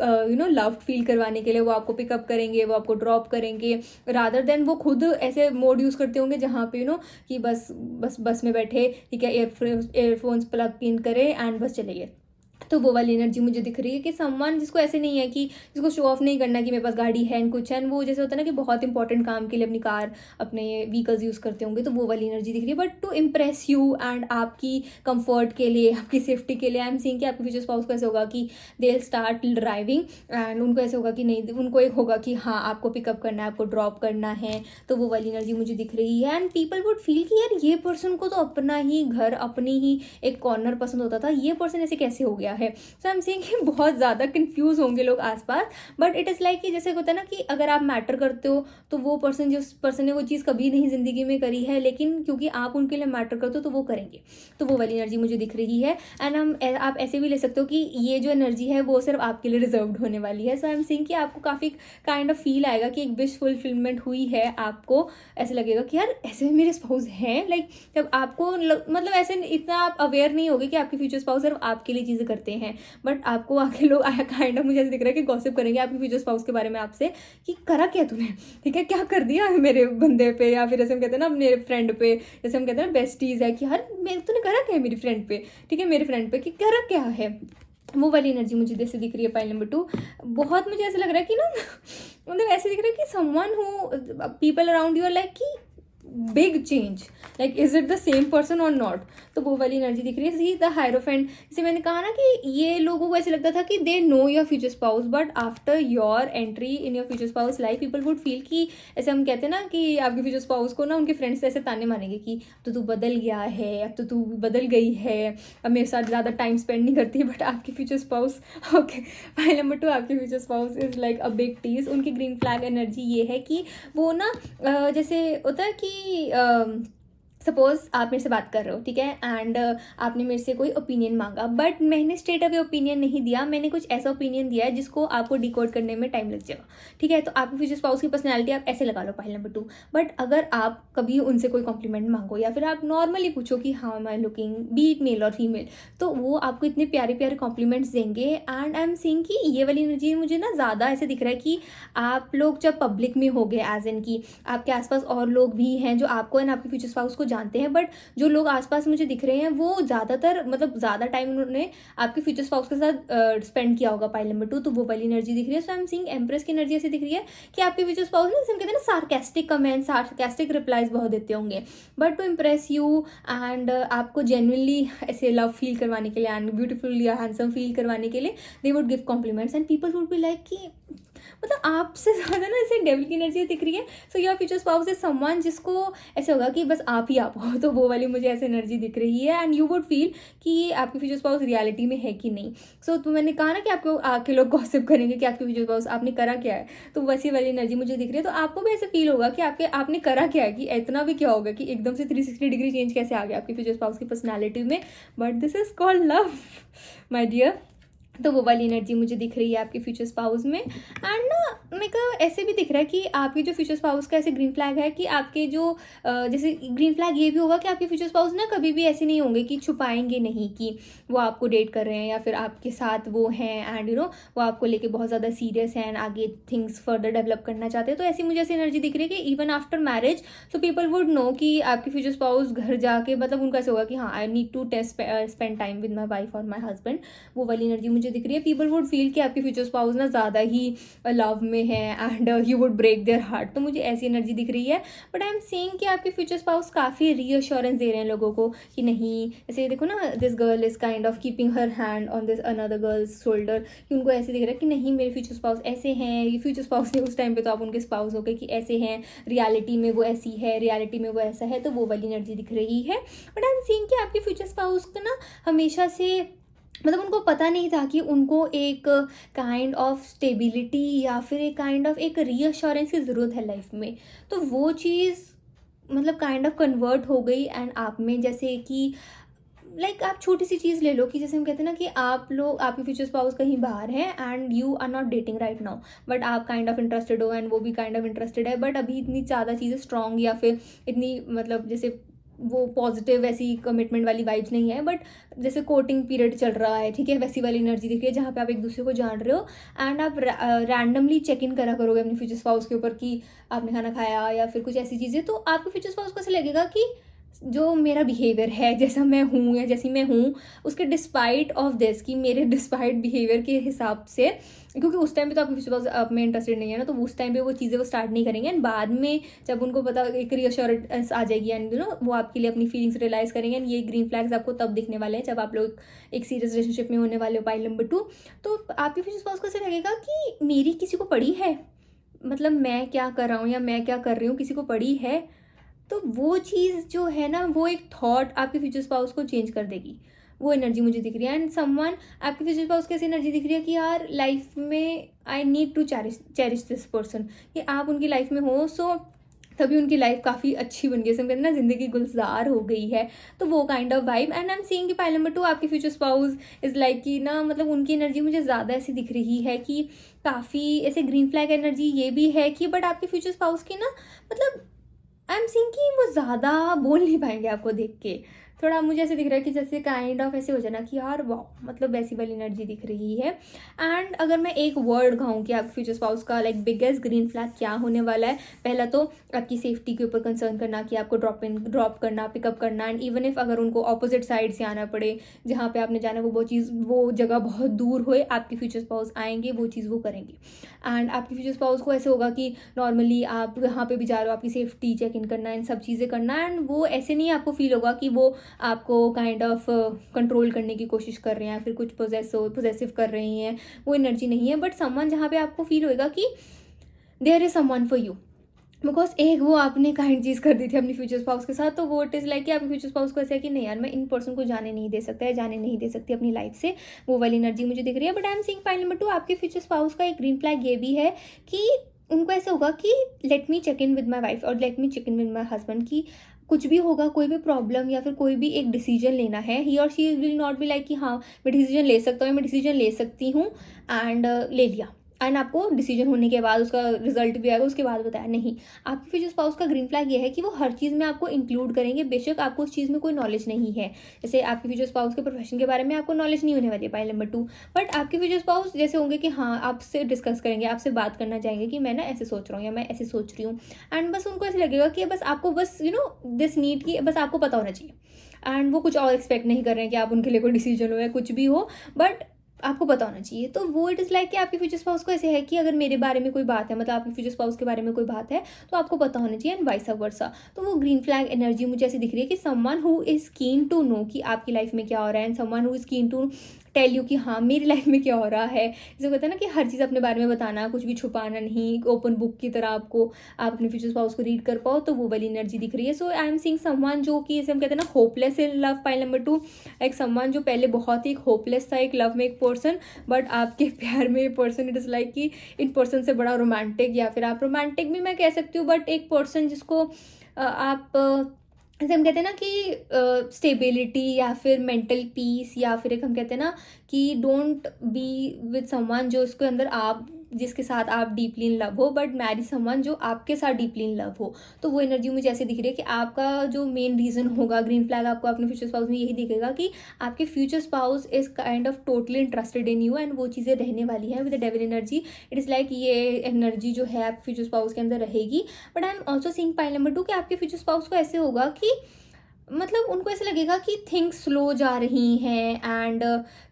लव फील करवाने के लिए वो आपको पिकअप करेंगे, वो आपको ड्रॉप करेंगे, रादर देन वो खुद ऐसे मोड यूज़ करते होंगे जहाँ पे कि बस में बैठे, ठीक है, एयरफोन्स प्लग इन करें एंड बस चले गए। तो वो वाली एनर्जी मुझे दिख रही है कि समवन जिसको ऐसे नहीं है कि जिसको शो ऑफ नहीं करना कि मेरे पास गाड़ी है एंड कुछ है, वो जैसे होता है ना कि बहुत इंपॉर्टेंट काम के लिए अपनी कार अपने व्हीकल्स यूज़ करते होंगे, तो वो वाली एनर्जी दिख रही है। But to impress you and आपकी कंफर्ट के लिए, आपकी सेफ्टी के लिए, आई एम सीइंग कि आपके फ्यूचर स्पाउस को ऐसे होगा कि they will start driving and उनको ऐसे होगा कि नहीं, उनको एक होगा कि हाँ आपको पिकअप करना है, आपको ड्रॉप करना है। तो वो वाली एनर्जी मुझे दिख रही है। एंड पीपल वुड फील कि यार ये पर्सन को तो अपना ही घर, अपनी ही एक कॉर्नर पसंद होता था, ये पर्सन ऐसे कैसे हो गया है। सो आई एम सीइंग कि बहुत ज़्यादा कंफ्यूज होंगे लोग आसपास। बट इट इज़ लाइक कि जैसे होता है ना कि अगर आप मैटर करते हो तो वो पर्सन, जिस पर्सन ने वो चीज़ कभी नहीं ज़िंदगी में करी है, लेकिन क्योंकि आप उनके लिए मैटर करते हो तो वो करेंगे। तो वो वाली एनर्जी मुझे दिख रही है। एंड आप ऐसे भी ले सकते हो कि ये जो एनर्जी है वो सिर्फ आपके लिए रिजर्व्ड होने वाली है। सो आई एम सीइंग कि आपको काफ़ी काइंड ऑफ फील आएगा कि एक विश फुलफिलमेंट हुई है। आपको ऐसे लगेगा कि यार ऐसे मेरे स्पाउस हैं, लाइक जब आपको मतलब ऐसे इतना आप अवेयर नहीं होगे कि आपके फ्यूचर स्पाउस सिर्फ आपके लिए चीज़ें करते होते हैं, बट आपको आके लोग काइंड ऑफ मुझे ऐसे दिख रहा है कि गॉसिप करेंगे आपके फ्यूचर स्पाउस के बारे में आपसे कि करा क्या तूने, ठीक है, क्या कर दिया मेरे बंदे पे, या फिर जैसे हम कहते हैं ना अपने फ्रेंड पे, जैसे हम कहते हैं ना बेस्टीज है कि हर तूने करा क्या है मेरी फ्रेंड पे, ठीक है, मेरे फ्रेंड पे कि करा क्या है, वो वाली एनर्जी मुझे जैसे दिख रही है पाइल नंबर 2। बहुत मुझे ऐसा लग रहा है कि ना मतलब ऐसे दिख रहा है कि someone who people around you are like कि big change, like is it the same person और नॉट, तो वो वाली एनर्जी दिख रही है। सी द हायरोफेंट, जैसे मैंने कहा ना कि ये लोगों को ऐसे लगता था कि they know your future spouse, but after your entry in your future spouse life people would feel कि ऐसे हम कहते हैं ना कि आपके फ्यूचर स्पाउस को ना उनके फ्रेंड्स ऐसे ताने मानेंगे कि तो तू बदल गया है, अब तो तू बदल गई है, अब मेरे साथ ज़्यादा टाइम स्पेंड नहीं करती, बट आपकी future spouse, okay pile number 2, आपकी future spouse is like a big tease. उनकी ग्रीन फ्लैग एनर्जी ये है कि वो ना जैसे होता है कि सपोज आप मेरे से बात कर रहे हो, ठीक है, एंड आपने मेरे से कोई ओपिनियन मांगा, बट मैंने स्ट्रेट अवे ओपिनियन नहीं दिया, मैंने कुछ ऐसा ओपिनियन दिया है जिसको आपको डिकोड करने में टाइम लग जाएगा, ठीक है, तो आपके फ्यूचर स्पाउस की पर्सनैलिटी आप ऐसे लगा लो पाइल नंबर 2। बट अगर आप कभी उनसे कोई कॉम्प्लीमेंट मांगो या फिर आप नॉर्मली पूछो कि how am I looking, be it male और फीमेल, तो वो आपको इतने प्यारे प्यारे कॉम्प्लीमेंट्स देंगे। एंड आई एम सीइंग कि ये वाली एनर्जी मुझे ना ज़्यादा ऐसे दिख रहा है कि आप लोग जब पब्लिक में हो गए, एज एन की आपके आसपास और लोग भी हैं जो आपको एंड आपके फ्यूचर स्पाउस को जानते हैं, बट जो लोग आसपास मुझे दिख रहे हैं वो ज़्यादातर मतलब ज़्यादा टाइम उन्होंने आपके फ्यूचर स्पाउस के साथ स्पेंड किया होगा पाइल नंबर 2, तो वो वाली एनर्जी दिख रही है। So I am seeing empress की एनर्जी ऐसी दिख रही है कि आपके फ्यूचर स्पाउस ना जैसे हम कहते हैं ना सार्केस्टिक कमेंट, सार्केस्टिक रिप्लाईज बहुत देते होंगे, but to impress you and आपको जेन्युइनली ऐसे लव फील करवाने के लिए एंड ब्यूटीफुल या हैंडसम फील करवाने के लिए they would give compliments and people would be like कि मतलब आपसे ज़्यादा ना ऐसे डेविल की एनर्जी दिख रही है। So your future spouse is someone जिसको ऐसे होगा कि बस आप ही आप हो, तो वो वाली मुझे ऐसे एनर्जी दिख रही है। एंड यू वुड फील कि आपके फ्यूचर स्पाउस रियलिटी में है कि नहीं। सो तो मैंने कहा ना कि आपको आके लोग गॉसिप करेंगे कि आपके फ्यूचर स्पाउस आपने करा क्या है, तो वैसी वाली एनर्जी मुझे दिख रही है। तो आपको भी ऐसे फील होगा कि आपने करा क्या है, कि इतना भी क्या होगा कि एकदम से 360 डिग्री चेंज कैसे आ गया आपके फ्यूचर स्पाउस की पर्सनैलिटी में। But this is called love my dear. तो वो वाली एनर्जी मुझे दिख रही है आपके फ्यूचर स्पाउस में। एंड ना मेरे को ऐसे भी दिख रहा है कि आपकी जो फ्यूचर स्पाउस का ऐसे ग्रीन फ्लैग है कि आपके जो जैसे ग्रीन फ्लैग ये भी होगा कि आपके फ्यूचर स्पाउस ना कभी भी ऐसे नहीं होंगे कि छुपाएंगे नहीं कि वो आपको डेट कर रहे हैं या फिर आपके साथ वो हैं एंड वो आपको लेके बहुत ज़्यादा सीरियस हैं एंड आगे थिंग्स फर्दर डेवलप करना चाहते हैं। तो ऐसी मुझे ऐसी एनर्जी दिख रही है कि even after marriage so people would know कि आपके फ्यूचर स्पाउस घर जाके मतलब उनका ऐसे होगा कि हाँ I need to spend time with my wife और माई हस्बैंड। वो वाली एनर्जी मुझे दिख रही है। पीपल वुड फील कि आपके फ्यूचर स्पाउस ना ज़्यादा ही लव में है and you would break their heart. तो मुझे ऐसी एनर्जी दिख रही है। बट आई एम सेइंग कि आपके फ्यूचर स्पाउस काफ़ी रीअश्योरेंस दे रहे हैं लोगों को कि नहीं, जैसे देखो ना this girl is kind of keeping her hand on this another girls shoulder, कि उनको ऐसे दिख रहा है कि नहीं मेरे फ्यूचर स्पाउस ऐसे हैं। ये फ्यूचर स्पाउस ने उस टाइम पे तो आप उनके स्पाउस हो गए कि ऐसे हैं, रियलिटी में वो ऐसी है, रियलिटी में वो ऐसा है। तो वो वाली एनर्जी दिख रही है। बट आई एम सीइंग कि आपके फ्यूचर स्पाउस को ना हमेशा से मतलब उनको पता नहीं था कि उनको एक काइंड ऑफ स्टेबिलिटी या फिर एक काइंड ऑफ एक रीअश्योरेंस की ज़रूरत है लाइफ में। तो वो चीज़ मतलब काइंड ऑफ कन्वर्ट हो गई एंड आप में जैसे कि लाइक आप छोटी सी चीज़ ले लो कि जैसे हम कहते हैं ना कि आप लोग आपके फ्यूचर स्पाउस कहीं बाहर हैं and you are not dating right now, but आप काइंड ऑफ इंटरेस्टेड हो एंड वो भी काइंड ऑफ इंटरेस्टेड है। बट अभी इतनी ज़्यादा चीज़ें स्ट्रॉन्ग या फिर इतनी मतलब जैसे वो पॉजिटिव ऐसी कमिटमेंट वाली वाइब्स नहीं है, बट जैसे कोटिंग पीरियड चल रहा है, ठीक है, वैसी वाली एनर्जी दिख रही है जहाँ पे आप एक दूसरे को जान रहे हो एंड आप रैंडमली चेक इन करा करोगे अपने फ्यूचर स्पाउस के ऊपर कि आपने खाना खाया या फिर कुछ ऐसी चीज़ें। तो आपके फ्यूचर स्पाउस को ऐसा लगेगा कि जो मेरा बिहेवियर है, जैसा मैं हूँ या जैसी मैं हूँ, उसके डिस्पाइट ऑफ दिस कि मेरे डिस्पाइट बिहेवियर के हिसाब से, क्योंकि उस टाइम पे तो आपके फ्यूचर स्पाउस आप में इंटरेस्टेड नहीं है ना, तो उस टाइम पे वो चीज़ें वो स्टार्ट नहीं करेंगे एंड बाद में जब उनको पता एक रीअश्योरेंस आ जाएगी एंड वो आपके लिए अपनी फीलिंग्स रियलाइज़ करेंगे एंड ये ग्रीन फ्लैग्स आपको तब दिखने वाले हैं जब आप लोग एक सीरियस रिलेशनशिप में होने वाले हो पाइल नंबर 2। तो आपके फ्यूचर स्पाउस को ऐसा लगेगा कि मेरी किसी को पड़ी है, मतलब मैं क्या कर रहा हूँ या मैं क्या कर रही हूँ किसी को पड़ी है। तो वो चीज़ जो है ना, वो एक थॉट आपके फ्यूचर स्पाउस को चेंज कर देगी। वो एनर्जी मुझे दिख रही है। एंड समवन आपके फ्यूचर स्पाउस की ऐसी एनर्जी दिख रही है कि यार लाइफ में I need to cherish this person, कि आप उनकी लाइफ में हो सो तभी उनकी लाइफ काफ़ी अच्छी बन गई, समझते हैं ना, ज़िंदगी गुलजार हो गई है। तो वो kind of vibe. And I am seeing कि पाइल नंबर 2 आपके फ्यूचर स्पाउस इज़ लाइक कि ना मतलब उनकी एनर्जी मुझे ज़्यादा ऐसी दिख रही है कि काफ़ी ऐसे ग्रीन फ्लैग एनर्जी ये भी है कि बट आपके फ्यूचर स्पाउस की ना मतलब आई एम सीइंग कि वो ज़्यादा बोल नहीं पाएंगे आपको देख के। थोड़ा मुझे ऐसे दिख रहा है कि जैसे काइंड ऑफ ऐसे हो जाना कि यार वाह, मतलब वैसी वाली एनर्जी दिख रही है। एंड अगर मैं एक वर्ड कहूँ कि आपके फ्यूचर स्पाउस का लाइक बिगेस्ट ग्रीन फ्लैग क्या होने वाला है, पहला तो आपकी सेफ्टी के ऊपर कंसर्न करना कि आपको ड्रॉप करना, पिकअप करना, एंड इवन इफ अगर उनको ऑपोजिट साइड से आना पड़े, जहाँ पे आपने जाना वो जगह बहुत दूर होए, आपके फ्यूचर स्पाउस आएंगे, वो चीज़ वो करेंगे। एंड आपके फ्यूचर स्पाउस को ऐसे होगा कि नॉर्मली आप यहाँ पे भी जा रहे हो, आपकी सेफ्टी चेक इन करना, इन सब चीज़ें करना, एंड वो ऐसे नहीं आपको फील होगा कि वो आपको काइंड ऑफ कंट्रोल करने की कोशिश कर रहे हैं या फिर कुछ पोजेसिव कर रही हैं, वो एनर्जी नहीं है। बट समवन जहाँ पे आपको फील होएगा कि there is someone for you, because एक वो आपने काइंड चीज़ कर दी थी अपनी फ्यूचर स्पाउस के साथ, तो वो इट इज़ लाइक कि आपके फ्यूचर स्पाउस को ऐसा है कि नहीं यार, मैं इन पर्सन को जाने नहीं दे सकता है, जाने नहीं दे सकती अपनी लाइफ से, वो वाली एनर्जी मुझे दिख रही है। But I am seeing point number 2, आपके फ्यूचर स्पाउस का एक ग्रीन फ्लैग ये भी है कि उनको ऐसा होगा कि let me check in with my wife और let me check in with my husband, की कुछ भी होगा, कोई भी प्रॉब्लम या फिर कोई भी एक डिसीजन लेना है, ही और she will not be like कि हाँ मैं डिसीजन ले सकता हूँ, मैं डिसीजन ले सकती हूँ, एंड ले लिया, एंड आपको डिसीजन होने के बाद उसका रिजल्ट भी आएगा उसके बाद बताया। नहीं, आपके फ्यूचर स्पाउस का ग्रीन फ्लैग ये है कि वो हर चीज़ में आपको इंक्लूड करेंगे, बेशक आपको उस चीज़ में कोई नॉलेज नहीं है। जैसे आपके फ्यूचर स्पाउस के प्रोफेशन के बारे में आपको नॉलेज नहीं होने वाली है, पॉइंट नंबर 2, बट आपके फ्यूचर स्पाउस जैसे होंगे कि हाँ आपसे डिस्कस करेंगे, आपसे बात करना चाहेंगे कि मैं ना ऐसे सोच रहा हूँ या मैं ऐसे सोच रही हूँ, एंड बस उनको ऐसे लगेगा कि बस आपको बस दिस नीड की बस आपको पता होना चाहिए, एंड वो कुछ और एक्सपेक्ट नहीं कर रहे हैं कि आप उनके लिए कोई डिसीजन हो या कुछ भी हो, बट आपको पता होना चाहिए। तो वो इट इज़ लाइक कि आपके फ्यूचर स्पाउस को ऐसे है कि अगर मेरे बारे में कोई बात है, मतलब आपके फ्यूचर स्पाउस के बारे में कोई बात है, तो आपको पता होना चाहिए, एंड वाइस वर्सा। तो वो ग्रीन फ्लैग एनर्जी मुझे ऐसी दिख रही है कि someone who is keen to know कि आपकी लाइफ में क्या हो रहा है, and someone who is keen to tell you कि हाँ मेरी लाइफ में क्या हो रहा है। जैसे कहते हैं ना कि हर चीज़ अपने बारे में बताना, कुछ भी छुपाना नहीं, ओपन बुक की तरह आप अपने फ्यूचर स्पाउस को रीड कर पाओ, तो वो वाली एनर्जी दिख रही है। So I am seeing someone जो कि जैसे हम कहते हैं ना hopeless in love, pile number 2, एक समवन जो पहले बहुत ही होपलेस था एक लव में एक पर्सन, बट आपके प्यार में पर्सन इट इज़ लाइक कि इन पर्सन से बड़ा रोमांटिक, या फिर आप रोमांटिक भी मैं कह सकती हूँ, बट एक पर्सन जिसको आप जैसे हम कहते हैं ना कि स्टेबिलिटी या फिर मेंटल पीस, या फिर एक हम कहते हैं ना कि डोंट बी विद समवन जो इसके अंदर आप जिसके साथ आप डीपली इन लव हो, बट मैरी समवन जो आपके साथ डीपली इन लव हो। तो वो एनर्जी मुझे ऐसे दिख रही है कि आपका जो मेन रीज़न होगा, ग्रीन फ्लैग आपको अपने फ्यूचर स्पाउस में यही दिखेगा कि आपके future spouse is kind of totally interested in you, and वो चीज़ें रहने वाली हैं with the devil energy. It is like ये एनर्जी जो है आपके फ्यूचर स्पाउस के अंदर रहेगी। But I am also seeing point number 2 कि आपके फ्यूचर स्पाउस को ऐसे होगा कि मतलब उनको ऐसे लगेगा कि थिंग्स स्लो जा रही हैं, and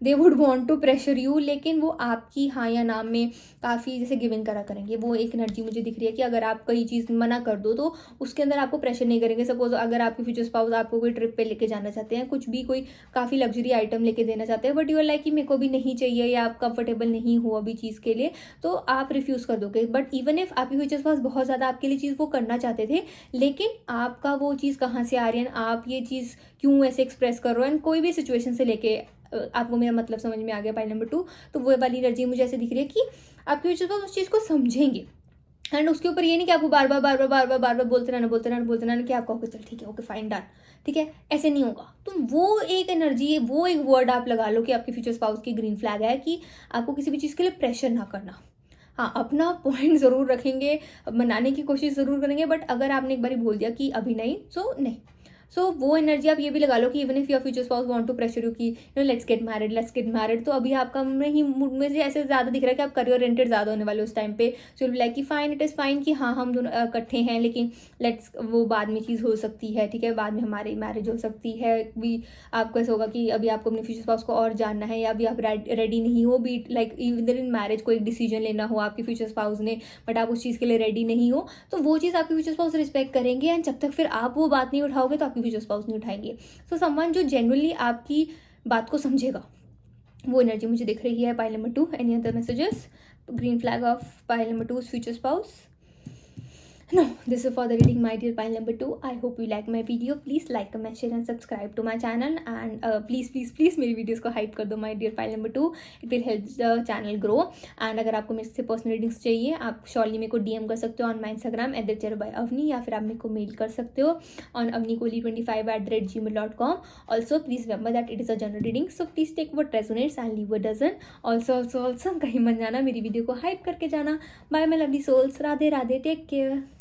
they would want to pressure you, लेकिन वो आपकी हाँ या नाम में काफ़ी जैसे गिविंग करा करेंगे। वो एक एनर्जी मुझे दिख रही है कि अगर आप कोई चीज़ मना कर दो तो उसके अंदर आपको प्रेशर नहीं करेंगे। सपोज अगर आपके फ्यूचर स्पाउस आपको कोई ट्रिप पे लेके जाना चाहते हैं, कुछ भी कोई काफ़ी लग्जरी आइटम लेके देना चाहते हैं, बट यू आर लाइक कि मेरे को भी नहीं चाहिए या आप कंफर्टेबल नहीं हो अभी चीज़ के लिए, तो आप रिफ्यूज़ कर दोगे। बट इवन इफ आपके फ्यूचर स्पाउस बहुत ज़्यादा आपके लिए चीज़ वो करना चाहते थे, लेकिन आपका वो चीज़ कहाँ से आ रही है, आप ये चीज़ क्यों ऐसे एक्सप्रेस कर रहे हो, एंड कोई भी सिचुएशन से लेके आपको मेरा मतलब समझ में आ गया पॉइंट नंबर 2। तो वो वाली एनर्जी मुझे ऐसे दिख रही है कि आपके फ्यूचर स्पाउस उस चीज़ को समझेंगे, एंड उसके ऊपर ये नहीं कि आपको बार बार बोलते रहना कि आप कहोगे चल ठीक है ओके फाइन डन, ठीक है, ऐसे नहीं होगा। तो वो एक एनर्जी, वो एक वर्ड आप लगा लो कि आपके फ्यूचर स्पाउस की ग्रीन फ्लैग है कि आपको किसी भी चीज़ के लिए प्रेशर ना करना। हाँ, अपना पॉइंट ज़रूर रखेंगे, मनाने की कोशिश ज़रूर करेंगे, बट अगर आपने एक बार बोल दिया कि अभी नहीं, सो नहीं। सो वो एनर्जी आप ये भी लगा लो कि even if your future spouse want to pressure you कि लेट्स गेट मैरिड, तो अभी आपका मुझे ऐसे ज़्यादा दिख रहा है कि आप करियर ओरिएंटेड ज़्यादा होने वाले उस टाइम पे। सो विल लाइक कि फाइन, इट इज़ फाइन कि हाँ हम दोनों इकट्ठे हैं, लेकिन लेट्स वो बाद में चीज़ हो सकती है, ठीक है, बाद में हमारी मैरिज हो सकती है भी। आपको ऐसा होगा कि अभी आपको अपने फ्यूचर स्पाउस को और जानना है, या अभी आप रेडी नहीं हो, be like even in marriage कोई डिसीजन लेना हो आपके फ्यूचर स्पाउस ने, बट आप उस चीज़ के लिए रेडी नहीं हो, तो वो चीज़ आपके फ्यूचर स्पाउस रिस्पेक्ट करेंगे, एंड जब तक फिर आप वो बात नहीं उठाओगे तो आपके फ्यूचर स्पाउस नहीं उठाएंगे। सो समवन जो जेन्युइनली आपकी बात को समझेगा, वो एनर्जी मुझे दिख रही है pile number 2। Any other messages? Green flag of pile number 2 future spouse. No, this is for the reading, my dear pile number 2. I hope you like my video. Please like, comment, share and subscribe to my channel, and please मेरी videos को hype कर दो my dear pile number 2. It will help the channel grow. And अगर आपको मेरे से personal readings चाहिए, आप श्योरली मेरे को DM कर सकते हो ऑन माई इंस्टाग्राम @avni, या फिर आप मेरे को मेल कर सकते हो on avnikoli25@gmail.com. Also please remember that it is a general reading, so please take what resonates and leave what doesn't. Also कहीं मत जाना, मेरी वीडियो को हाइप करके जाना. Bye my lovely souls. Radhe Radhe, take care.